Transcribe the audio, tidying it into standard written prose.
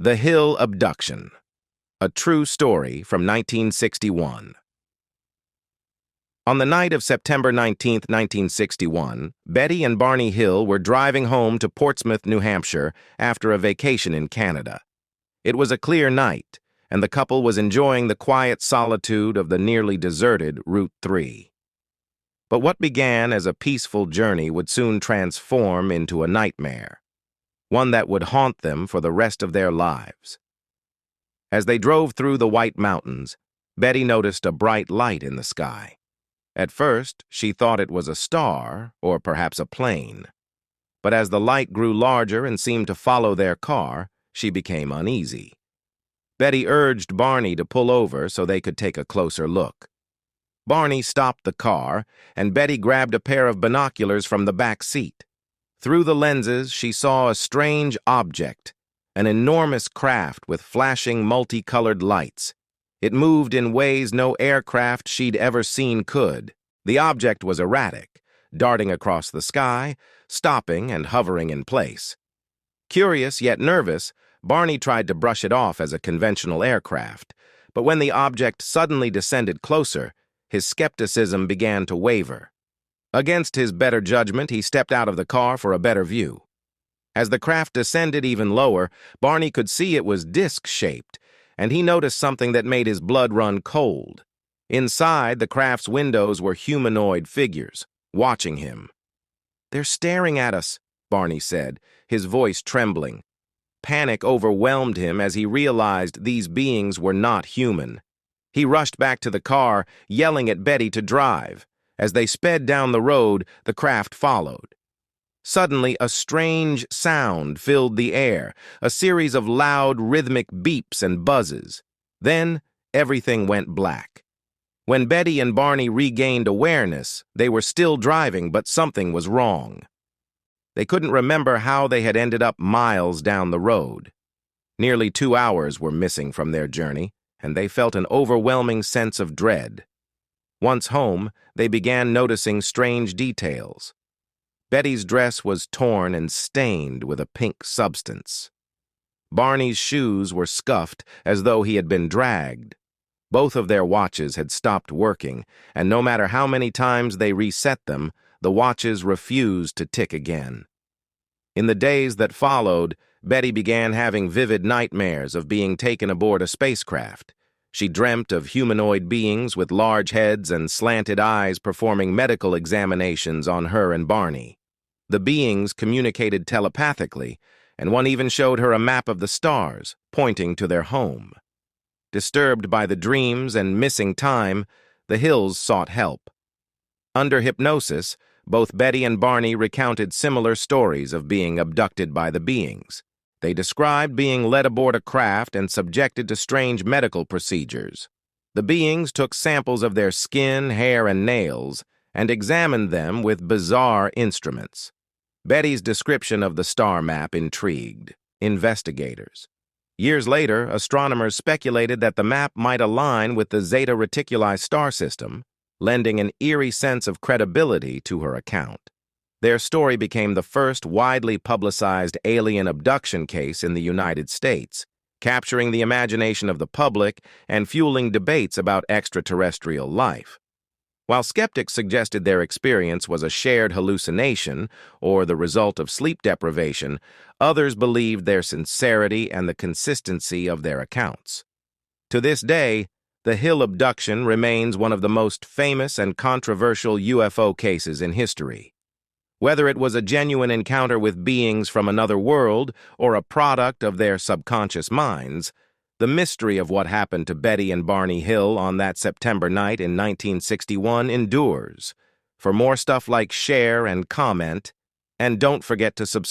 The Hill Abduction, a true story from 1961. On the night of September 19, 1961, Betty and Barney Hill were driving home to Portsmouth, New Hampshire, after a vacation in Canada. It was a clear night, and the couple was enjoying the quiet solitude of the nearly deserted Route 3. But what began as a peaceful journey would soon transform into a nightmare, one that would haunt them for the rest of their lives. As they drove through the White Mountains, Betty noticed a bright light in the sky. At first, she thought it was a star, or perhaps a plane. But as the light grew larger and seemed to follow their car, she became uneasy. Betty urged Barney to pull over so they could take a closer look. Barney stopped the car, and Betty grabbed a pair of binoculars from the back seat. Through the lenses, she saw a strange object, an enormous craft with flashing multicolored lights. It moved in ways no aircraft she'd ever seen could. The object was erratic, darting across the sky, stopping and hovering in place. Curious yet nervous, Barney tried to brush it off as a conventional aircraft, but when the object suddenly descended closer, his skepticism began to waver. Against his better judgment, he stepped out of the car for a better view. As the craft descended even lower, Barney could see it was disc-shaped, and he noticed something that made his blood run cold. Inside, the craft's windows were humanoid figures, watching him. "They're staring at us," Barney said, his voice trembling. Panic overwhelmed him as he realized these beings were not human. He rushed back to the car, yelling at Betty to drive. As they sped down the road, the craft followed. Suddenly, a strange sound filled the air, a series of loud, rhythmic beeps and buzzes. Then, everything went black. When Betty and Barney regained awareness, they were still driving, but something was wrong. They couldn't remember how they had ended up miles down the road. Nearly 2 hours were missing from their journey, and they felt an overwhelming sense of dread. Once home, they began noticing strange details. Betty's dress was torn and stained with a pink substance. Barney's shoes were scuffed as though he had been dragged. Both of their watches had stopped working, and no matter how many times they reset them, the watches refused to tick again. In the days that followed, Betty began having vivid nightmares of being taken aboard a spacecraft. She dreamt of humanoid beings with large heads and slanted eyes performing medical examinations on her and Barney. The beings communicated telepathically, and one even showed her a map of the stars, pointing to their home. Disturbed by the dreams and missing time, the Hills sought help. Under hypnosis, both Betty and Barney recounted similar stories of being abducted by the beings. They described being led aboard a craft and subjected to strange medical procedures. The beings took samples of their skin, hair, and nails and examined them with bizarre instruments. Betty's description of the star map intrigued investigators. Years later, astronomers speculated that the map might align with the Zeta Reticuli star system, lending an eerie sense of credibility to her account. Their story became the first widely publicized alien abduction case in the United States, capturing the imagination of the public and fueling debates about extraterrestrial life. While skeptics suggested their experience was a shared hallucination or the result of sleep deprivation, others believed their sincerity and the consistency of their accounts. To this day, the Hill abduction remains one of the most famous and controversial UFO cases in history. Whether it was a genuine encounter with beings from another world or a product of their subconscious minds, the mystery of what happened to Betty and Barney Hill on that September night in 1961 endures. For more stuff like share and comment, and don't forget to subscribe.